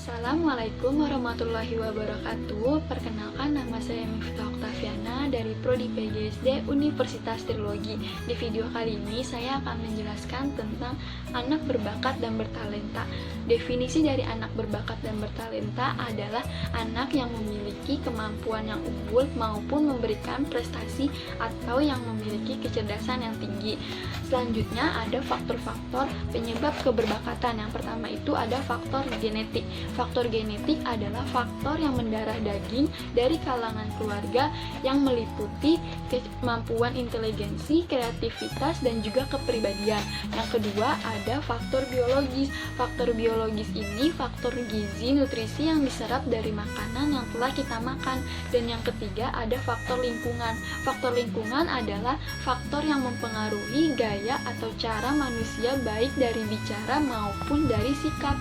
Assalamualaikum warahmatullahi wabarakatuh. Perkenalkan, nama saya Miftah Oktaviana dari Prodi PGSD Universitas Trilogi. Di video kali ini saya akan menjelaskan tentang anak berbakat dan bertalenta. Definisi dari anak berbakat dan bertalenta adalah anak yang memiliki kemampuan yang unggul maupun memberikan prestasi atau yang memiliki kecerdasan yang tinggi. Selanjutnya ada faktor-faktor penyebab keberbakatan. Yang pertama itu ada faktor genetik. Faktor genetik adalah faktor yang mendarah daging dari kalangan keluarga yang meliputi kemampuan inteligensi, kreativitas, dan juga kepribadian. Yang kedua ada faktor biologis. Faktor biologis ini faktor gizi, nutrisi yang diserap dari makanan yang telah kita makan. Dan yang ketiga ada faktor lingkungan. Faktor lingkungan adalah faktor yang mempengaruhi gaya atau cara manusia baik dari bicara maupun dari sikap.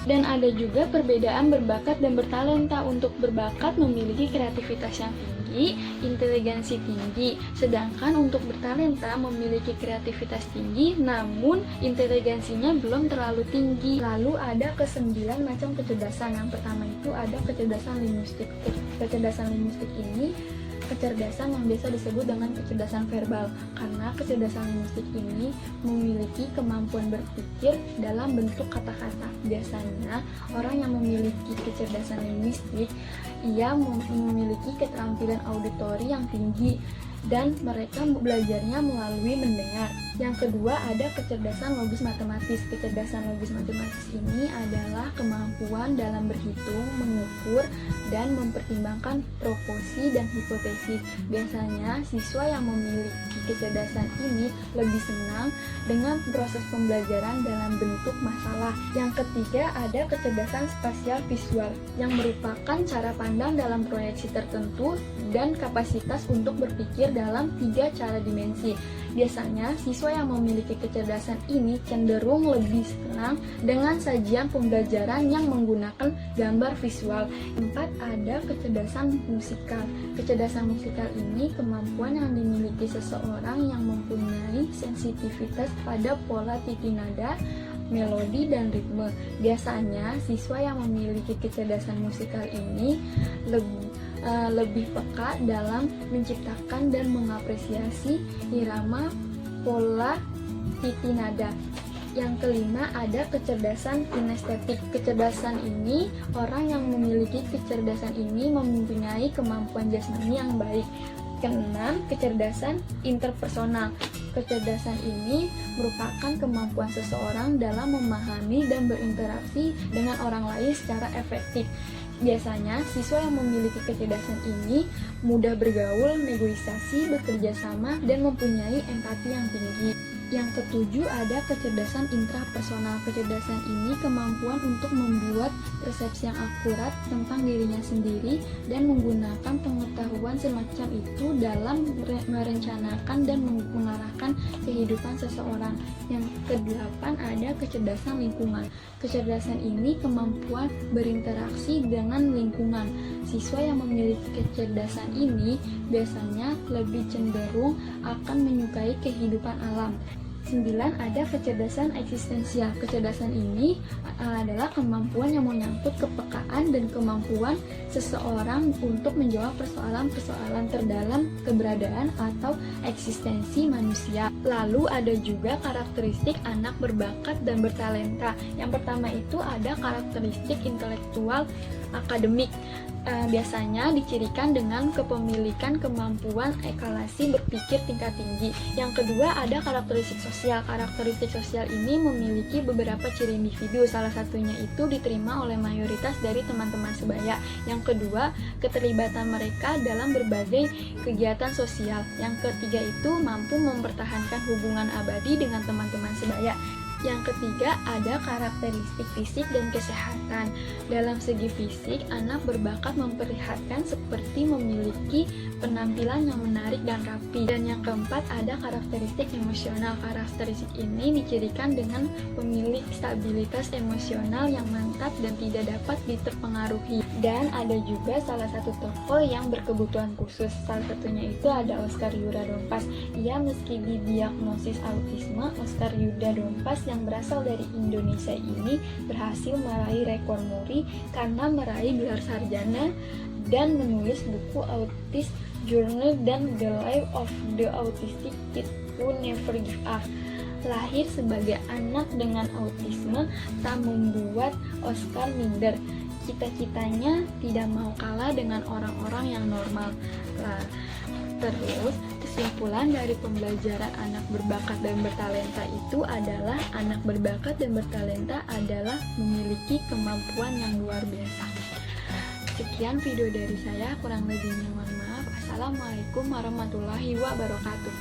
Dan ada juga perbedaan berbakat dan bertalenta. Untuk berbakat memiliki kreativitas yang tinggi, inteligensi tinggi, sedangkan untuk bertalenta memiliki kreativitas tinggi namun inteligensinya belum terlalu tinggi. Lalu ada ke-9 macam kecerdasan. Yang pertama itu ada kecerdasan linguistik. Kecerdasan linguistik ini kecerdasan yang biasa disebut dengan kecerdasan verbal, karena kecerdasan linguistik ini memiliki kemampuan berpikir dalam bentuk kata-kata. Biasanya orang yang memiliki kecerdasan linguistik ia memiliki keterampilan auditori yang tinggi dan mereka belajarnya melalui mendengar. Yang kedua ada kecerdasan logis matematis. Kecerdasan logis matematis ini adalah kemampuan dalam berhitung, mengukur, dan mempertimbangkan proporsi dan hipotesis. Biasanya siswa yang memiliki kecerdasan ini lebih senang dengan proses pembelajaran dalam bentuk masalah. Yang ketiga ada kecerdasan spasial visual yang merupakan cara pandang dalam proyeksi tertentu dan kapasitas untuk berpikir dalam 3 cara dimensi. Biasanya siswa yang memiliki kecerdasan ini cenderung lebih senang dengan sajian pembelajaran yang menggunakan gambar visual. 4 ada kecerdasan musikal. Kecerdasan musikal ini kemampuan yang dimiliki seseorang yang mempunyai sensitivitas pada pola titi nada, melodi, dan ritme. Biasanya siswa yang memiliki kecerdasan musikal ini lebih peka dalam menciptakan dan mengapresiasi irama, pola, titi nada. Yang kelima ada kecerdasan kinestetik. Kecerdasan ini, orang yang memiliki kecerdasan ini mempunyai kemampuan jasmani yang baik. Keenam, kecerdasan interpersonal. Kecerdasan ini merupakan kemampuan seseorang dalam memahami dan berinteraksi dengan orang lain secara efektif. Biasanya, siswa yang memiliki kecerdasan ini mudah bergaul, negosiasi, bekerja sama, dan mempunyai empati yang tinggi. Yang ketujuh ada kecerdasan intrapersonal. Kecerdasan ini kemampuan untuk membuat persepsi yang akurat tentang dirinya sendiri dan menggunakan pengetahuan semacam itu dalam merencanakan dan mengarahkan kehidupan seseorang. Yang kedelapan ada kecerdasan lingkungan. Kecerdasan ini kemampuan berinteraksi dengan lingkungan. Siswa yang memiliki kecerdasan ini biasanya lebih cenderung akan menyukai kehidupan alam. 9 ada kecerdasan eksistensial. Kecerdasan ini adalah kemampuan yang menyangkut kepekaan dan kemampuan seseorang untuk menjawab persoalan-persoalan terdalam keberadaan atau eksistensi manusia. Lalu ada juga karakteristik anak berbakat dan bertalenta. Yang pertama itu ada karakteristik intelektual akademik. Biasanya dicirikan dengan kepemilikan kemampuan ekalasi berpikir tingkat tinggi. Yang kedua ada karakteristik sosial. Karakteristik sosial ini memiliki beberapa ciri individu. Salah satunya itu diterima oleh mayoritas dari teman-teman sebaya. Yang kedua, keterlibatan mereka dalam berbagai kegiatan sosial. Yang ketiga itu mampu mempertahankan hubungan abadi dengan teman-teman sebaya. Yang ketiga ada karakteristik fisik dan kesehatan. Dalam segi fisik, anak berbakat memperlihatkan seperti memiliki penampilan yang menarik dan rapi. Dan yang keempat ada karakteristik emosional. Karakteristik ini dicirikan dengan pemilik stabilitas emosional yang mantap dan tidak dapat diterpengaruhi. Dan ada juga salah satu tokoh yang berkebutuhan khusus. Salah satunya itu ada Oscar Yuda Dompas. Ia meski didiagnosis autisme, Oscar Yuda Dompas yang berasal dari Indonesia ini berhasil meraih rekor muri karena meraih gelar sarjana dan menulis buku Autis Journal dan The Life of the Autistic Kid Who Never Give Up. Lahir sebagai anak dengan autisme tak membuat Oscar minder. Cita-citanya tidak mau kalah dengan orang-orang yang normal. Terus, kesimpulan dari pembelajaran anak berbakat dan bertalenta itu adalah anak berbakat dan bertalenta adalah memiliki kemampuan yang luar biasa. Sekian video dari saya, kurang lebihnya mohon maaf. Assalamualaikum warahmatullahi wabarakatuh.